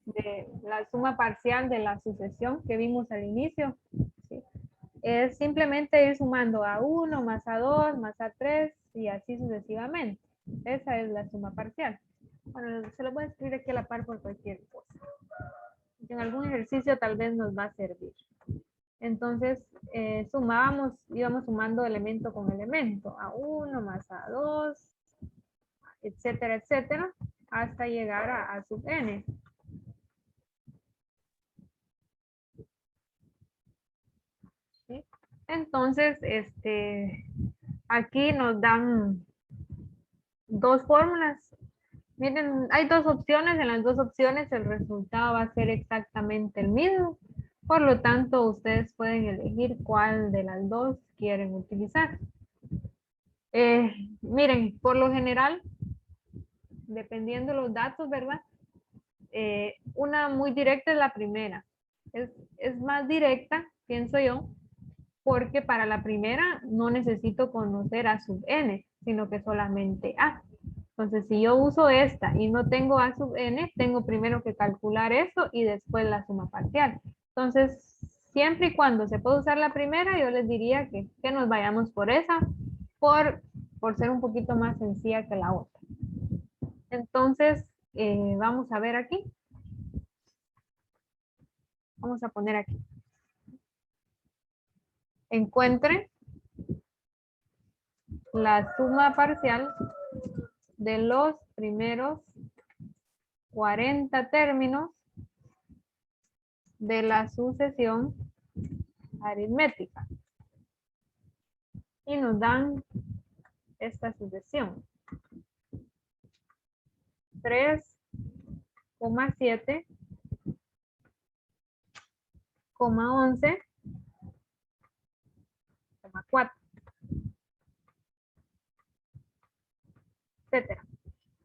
de la suma parcial de la sucesión que vimos al inicio, ¿sí? Es simplemente ir sumando a 1 más a 2 más a 3 y así sucesivamente. Esa es la suma parcial. Bueno, se lo voy a escribir aquí a la par por cualquier cosa. En algún ejercicio tal vez nos va a servir. Entonces, sumábamos, íbamos sumando elemento con elemento, a 1 más a 2, etcétera, etcétera, hasta llegar a sub n. ¿Sí? Entonces, aquí nos dan dos fórmulas. Miren, hay dos opciones. En las dos opciones el resultado va a ser exactamente el mismo. Por lo tanto, ustedes pueden elegir cuál de las dos quieren utilizar. Miren, por lo general, dependiendo de los datos, ¿verdad? Una muy directa es la primera. Es más directa, pienso yo, porque para la primera no necesito conocer a sub n, sino que solamente a. Entonces, si yo uso esta y no tengo a sub n, tengo primero que calcular eso y después la suma parcial. Entonces, siempre y cuando se pueda usar la primera, yo les diría que nos vayamos por esa, por ser un poquito más sencilla que la otra. Entonces, vamos a ver aquí. Vamos a poner aquí. Encuentre la suma parcial de los primeros 40 términos de la sucesión aritmética. Y nos dan esta sucesión. 3,7, 11, 4, etcétera.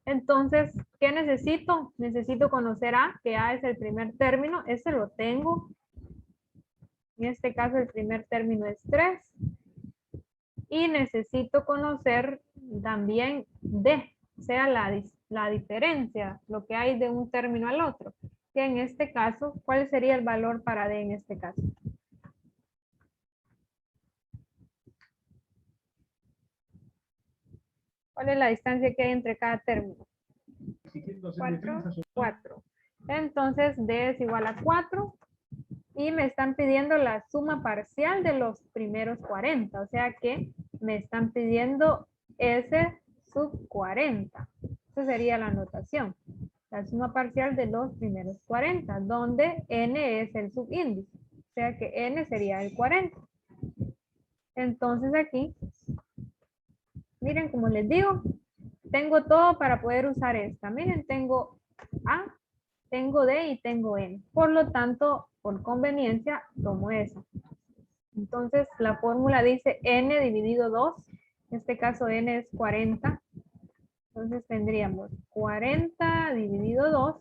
Entonces, ¿qué necesito? Necesito conocer A, que A es el primer término. Ese lo tengo. En este caso, el primer término es 3. Y necesito conocer también D, o sea, la diferencia, lo que hay de un término al otro. Que en este caso, ¿cuál sería el valor para D en este caso? ¿Cuál es la distancia que hay entre cada término? 4, 4. Entonces, D es igual a 4. Y me están pidiendo la suma parcial de los primeros 40. O sea que me están pidiendo S sub 40. Esa sería la notación. La suma parcial de los primeros 40, donde N es el subíndice. O sea que N sería el 40. Entonces aquí, miren, como les digo, tengo todo para poder usar esta. Miren, tengo A, tengo D y tengo N. Por lo tanto, por conveniencia, tomo esa. Entonces, la fórmula dice N dividido 2. En este caso, N es 40. Entonces, tendríamos 40 dividido 2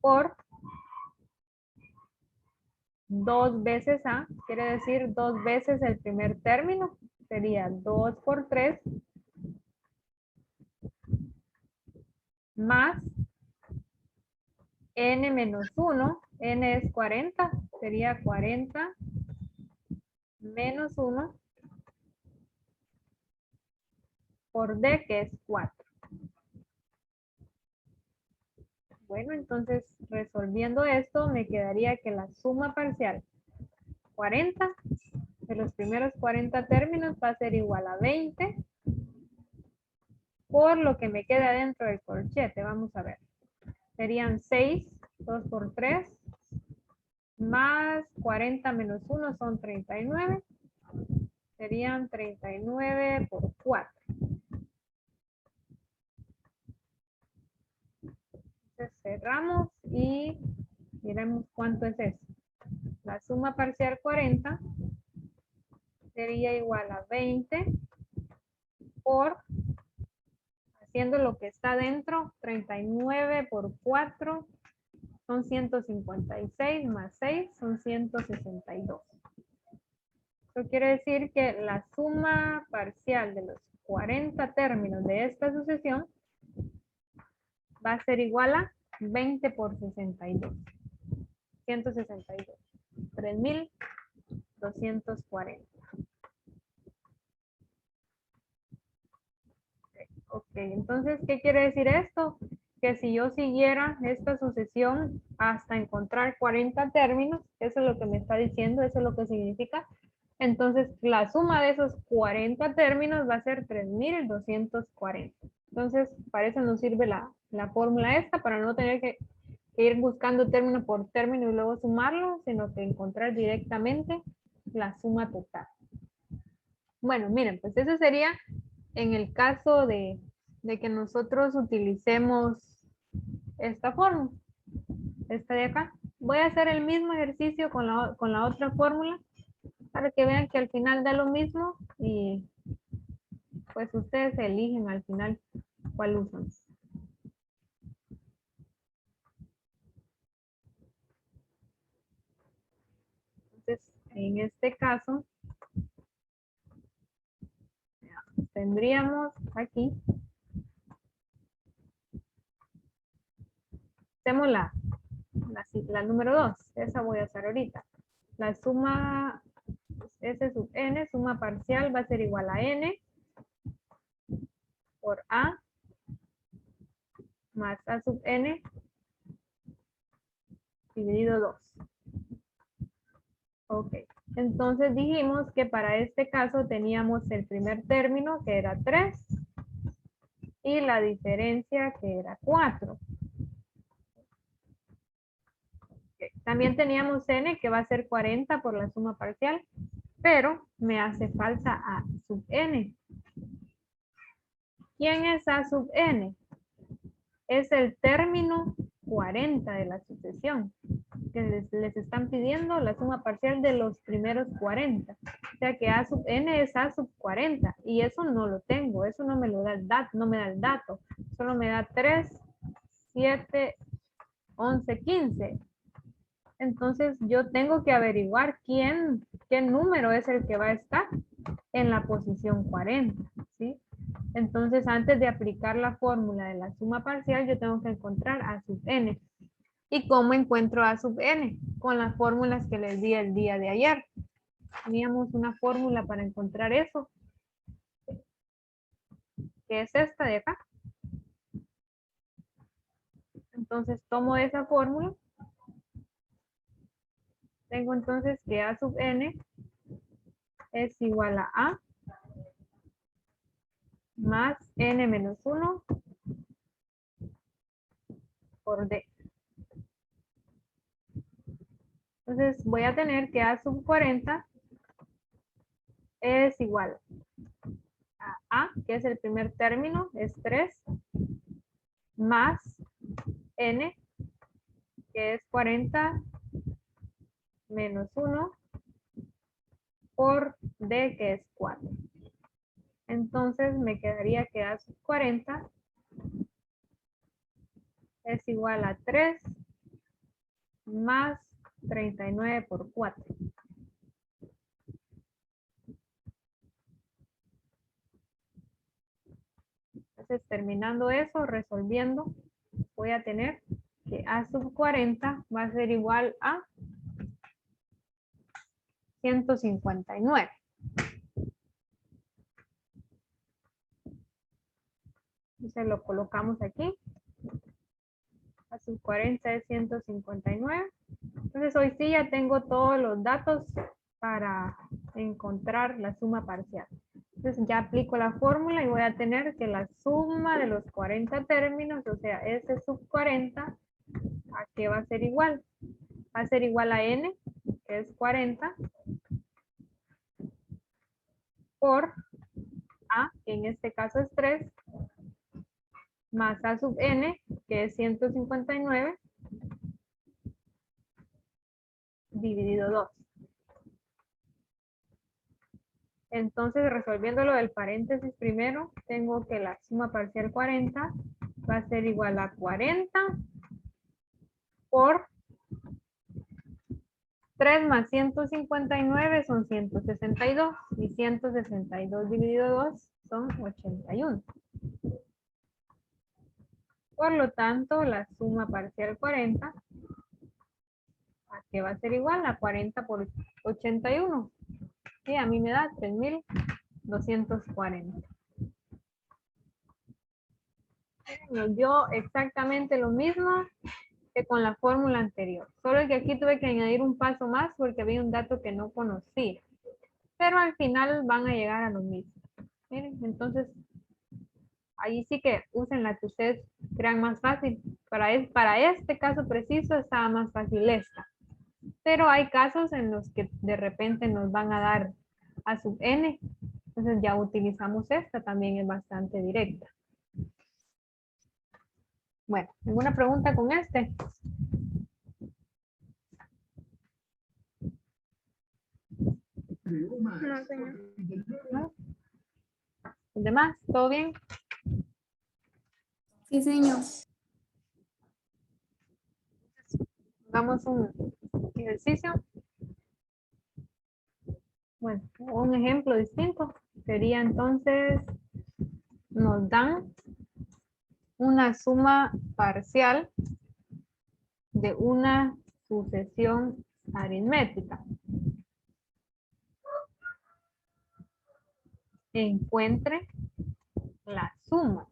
por 2 veces A. Quiere decir 2 veces el primer término. Sería 2 por 3 más N menos 1. N es 40. Sería 40 menos 1 por D, que es 4. Bueno, entonces resolviendo esto, me quedaría que la suma parcial 40 de los primeros 40 términos va a ser igual a 20 por lo que me queda dentro del corchete. Vamos a ver. Serían 6, 2 por 3, más 40 menos 1 son 39. Serían 39 por 4. Entonces cerramos y miremos cuánto es eso. La suma parcial 40 sería igual a 20 por, haciendo lo que está dentro, 39 por 4 son 156 más 6 son 162. Eso quiere decir que la suma parcial de los 40 términos de esta sucesión va a ser igual a 20 por 62. 162. 3.240. Ok, entonces, ¿qué quiere decir esto? Que si yo siguiera esta sucesión hasta encontrar 40 términos, eso es lo que me está diciendo, eso es lo que significa. Entonces, la suma de esos 40 términos va a ser 3.240. Entonces, para eso nos sirve la fórmula esta, para no tener que ir buscando término por término y luego sumarlo, sino que encontrar directamente la suma total. Bueno, miren, pues eso sería en el caso de que nosotros utilicemos esta fórmula, esta de acá. Voy a hacer el mismo ejercicio con la otra fórmula para que vean que al final da lo mismo y pues ustedes eligen al final cuál usan. Entonces, en este caso, tendríamos aquí, hacemos la número 2, esa voy a hacer ahorita. La suma S sub n, suma parcial, va a ser igual a n por a más a sub n dividido 2. Ok, entonces dijimos que para este caso teníamos el primer término que era 3 y la diferencia que era 4. Okay. También teníamos n que va a ser 40 por la suma parcial, pero me hace falta a sub n. ¿Quién es a sub n? Es el término 40 de la sucesión, que les están pidiendo la suma parcial de los primeros 40. O sea que a sub n es a sub 40 y eso no lo tengo, eso no me lo da el dato, no me da el dato, solo me da 3, 7, 11, 15. Entonces yo tengo que averiguar qué número es el que va a estar en la posición 40, ¿sí? Entonces, antes de aplicar la fórmula de la suma parcial, yo tengo que encontrar a sub n. ¿Y cómo encuentro a sub n? Con las fórmulas que les di el día de ayer. Teníamos una fórmula para encontrar eso, que es esta de acá. Entonces, tomo esa fórmula. Tengo entonces que a sub n es igual a más n menos 1 por d. Entonces voy a tener que a sub 40 es igual a, que es el primer término, es 3, más n, que es 40 menos 1, por d, que es 4. Entonces me quedaría que a sub 40 es igual a 3 más 39 por 4. Entonces, terminando eso, resolviendo, voy a tener que a sub 40 va a ser igual a 159. Entonces lo colocamos aquí. A sub 40 es 159. Entonces hoy sí ya tengo todos los datos para encontrar la suma parcial. Entonces ya aplico la fórmula y voy a tener que la suma de los 40 términos, o sea, S sub 40, ¿a qué va a ser igual? Va a ser igual a n, que es 40, por a, que en este caso es 3, más a sub n, que es 159, dividido 2. Entonces, resolviendo lo del paréntesis primero, tengo que la suma parcial 40 va a ser igual a 40 por 3 más 159 son 162 y 162 dividido 2 son 81. Por lo tanto, la suma parcial 40, ¿a qué va a ser igual? A 40 por 81. Sí, a mí me da 3.240. Nos dio exactamente lo mismo que con la fórmula anterior. Solo que aquí tuve que añadir un paso más porque había un dato que no conocía. Pero al final van a llegar a lo mismo. Miren, entonces, ahí sí que usen la que ustedes crean más fácil. Para este caso preciso estaba más fácil esta. Pero hay casos en los que de repente nos van a dar a sub n. Entonces ya utilizamos esta, también es bastante directa. Bueno, ¿alguna pregunta con este? No, señor. ¿No? ¿Los demás? ¿Todo bien? Sí, señor. Hagamos un ejercicio. Bueno, un ejemplo distinto sería entonces, nos dan una suma parcial de una sucesión aritmética. Encuentre la suma.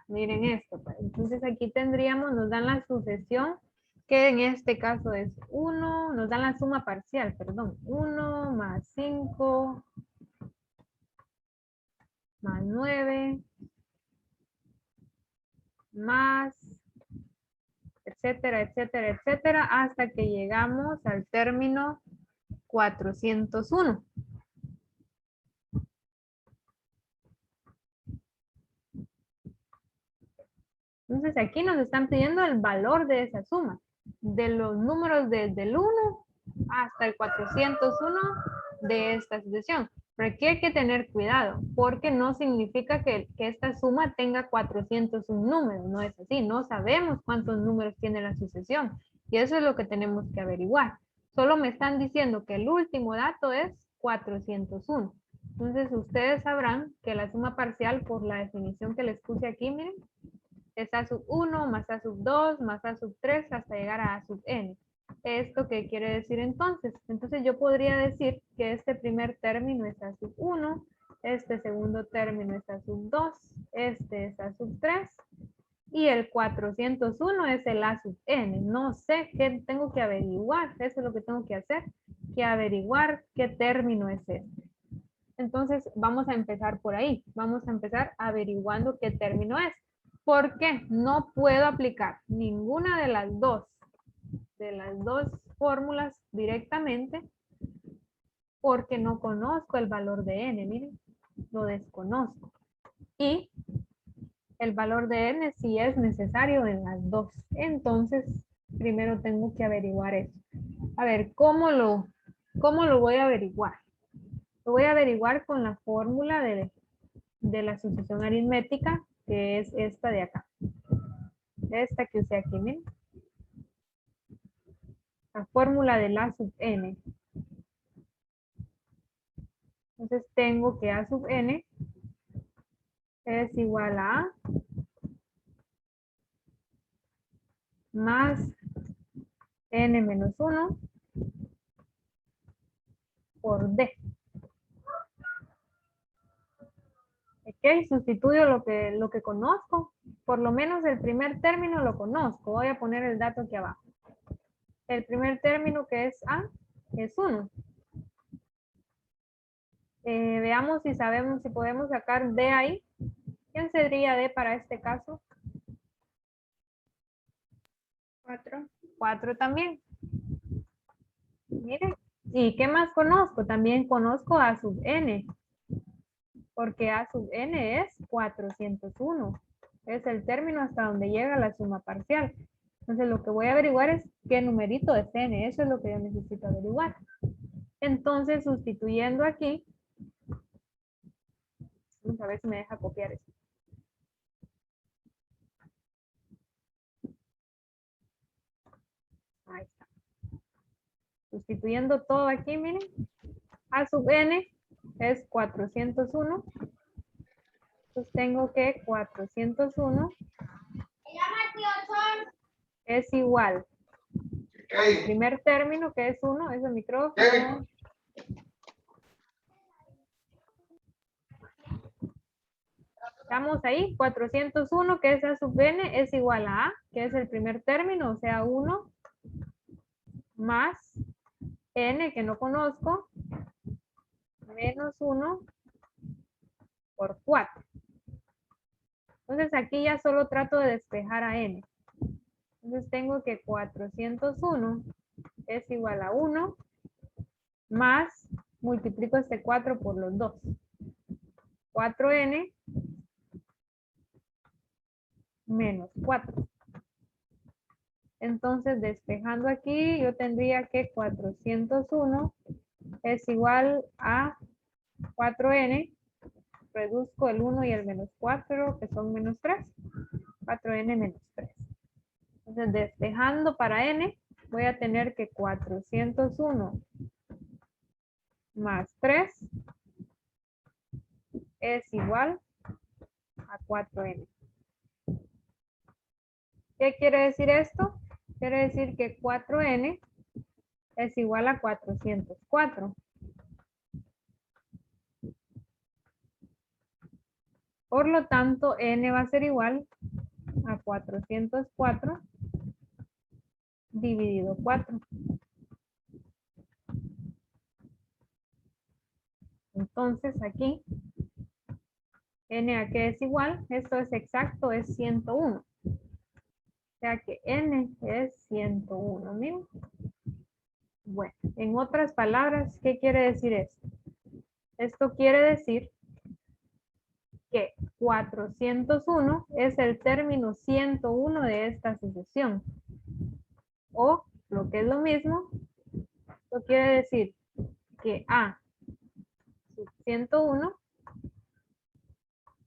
Miren esto, pues. Entonces aquí tendríamos, nos dan la sucesión, que en este caso es 1, nos dan la suma parcial, perdón, 1 más 5 más 9 más, etcétera, etcétera, etcétera, hasta que llegamos al término 401. Entonces aquí nos están pidiendo el valor de esa suma, de los números desde el 1 hasta el 401 de esta sucesión. Pero aquí hay que tener cuidado, porque no significa que esta suma tenga 401 números, no es así, no sabemos cuántos números tiene la sucesión, y eso es lo que tenemos que averiguar. Solo me están diciendo que el último dato es 401. Entonces ustedes sabrán que la suma parcial, por la definición que les puse aquí, miren, es A sub 1 más A sub 2 más A sub 3 hasta llegar a A sub n. ¿Esto qué quiere decir entonces? Entonces yo podría decir que este primer término es A sub 1, este segundo término es A sub 2, este es A sub 3 y el 401 es el A sub n. No sé qué tengo que averiguar, eso es lo que tengo que hacer, que averiguar qué término es este. Entonces vamos a empezar por ahí, vamos a empezar averiguando qué término es. ¿Por qué? No puedo aplicar ninguna de las dos fórmulas directamente porque no conozco el valor de n, miren, lo desconozco. Y el valor de n sí es necesario en las dos. Entonces, primero tengo que averiguar eso. A ver, ¿cómo lo voy a averiguar? Lo voy a averiguar con la fórmula de la sucesión aritmética, que es esta de acá. Esta que usé aquí, miren. La fórmula de A sub n. Entonces tengo que A sub n es igual a A más n menos 1 por D. Ok, sustituyo lo que conozco. Por lo menos el primer término lo conozco. Voy a poner el dato aquí abajo. El primer término que es A es 1. Veamos si sabemos, si podemos sacar D ahí. ¿Quién sería D para este caso? 4. 4 también. Miren. ¿Y qué más conozco? También conozco A sub n. Porque A sub n es 401. Es el término hasta donde llega la suma parcial. Entonces lo que voy a averiguar es qué numerito es n. Eso es lo que yo necesito averiguar. Entonces sustituyendo aquí, vamos a ver si me deja copiar esto. Ahí está. Sustituyendo todo aquí, miren. A sub n es 401. Entonces tengo que 401 es igual al primer término, que es 1, es el micrófono. Estamos ahí, 401, que es A sub n, es igual a A, que es el primer término, o sea, 1 más n, que no conozco, menos 1 por 4. Entonces aquí ya solo trato de despejar a n. Entonces tengo que 401 es igual a 1 más, multiplico este 4 por los 2. 4n menos 4. Entonces, despejando aquí, yo tendría que 401 es igual a 4n. Reduzco el 1 y el menos 4, que son menos 3. 4n menos 3. Entonces, despejando para n, voy a tener que 401 más 3 es igual a 4n. ¿Qué quiere decir esto? Quiere decir que 4n es igual a 404. Por lo tanto, n va a ser igual a 404 dividido 4. Entonces aquí, n a qué es igual, esto es exacto, es 101. O sea que n es 101, miren. Bueno, en otras palabras, ¿qué quiere decir esto? Esto quiere decir que 401 es el término 101 de esta sucesión. O, lo que es lo mismo, esto quiere decir que A sub 101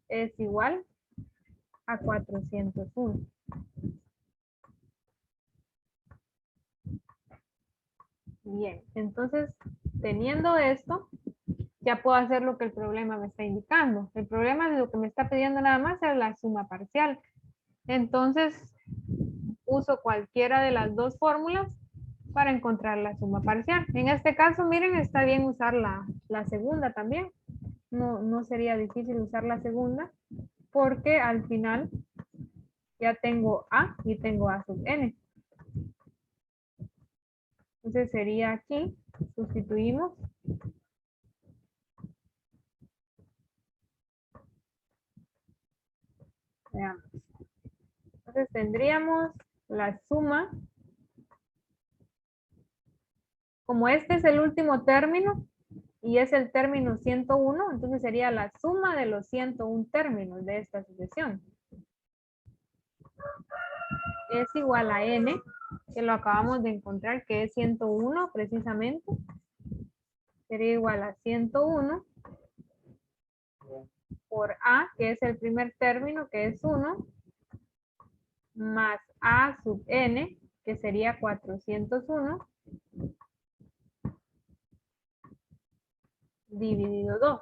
es igual a 401. Bien, entonces, teniendo esto, ya puedo hacer lo que el problema me está indicando. El problema de lo que me está pidiendo nada más es la suma parcial. Entonces, uso cualquiera de las dos fórmulas para encontrar la suma parcial. En este caso, miren, está bien usar la segunda también. No sería difícil usar la segunda, porque al final ya tengo A y tengo A sub n. Entonces sería aquí, sustituimos. Veamos. Entonces tendríamos la suma. Como este es el último término y es el término 101, entonces sería la suma de los 101 términos de esta sucesión. Es igual a n, que lo acabamos de encontrar, que es 101 precisamente. Sería igual a 101 por a, que es el primer término, que es 1, más a sub n, que sería 401, dividido 2.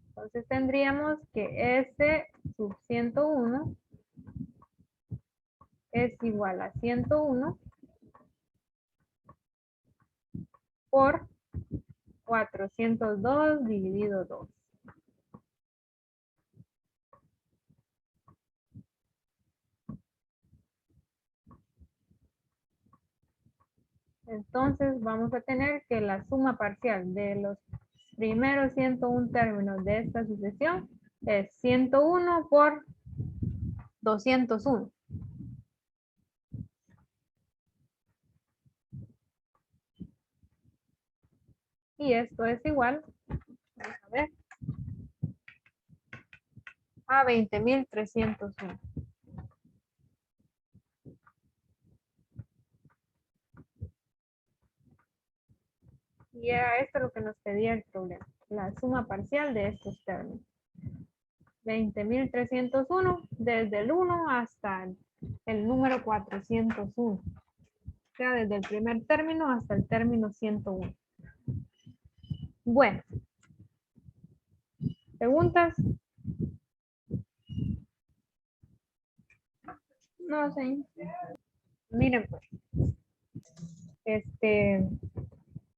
Entonces tendríamos que S sub 101 es igual a 101 por 402 dividido 2. Entonces vamos a tener que la suma parcial de los primeros 101 términos de esta sucesión es 101 por 201. Y esto es igual, vamos a ver, a 20.301. Y era esto lo que nos pedía el problema, la suma parcial de estos términos. 20.301 desde el 1 hasta el número 401. O sea, desde el primer término hasta el término 101. Bueno. ¿Preguntas? No, señor. Miren pues.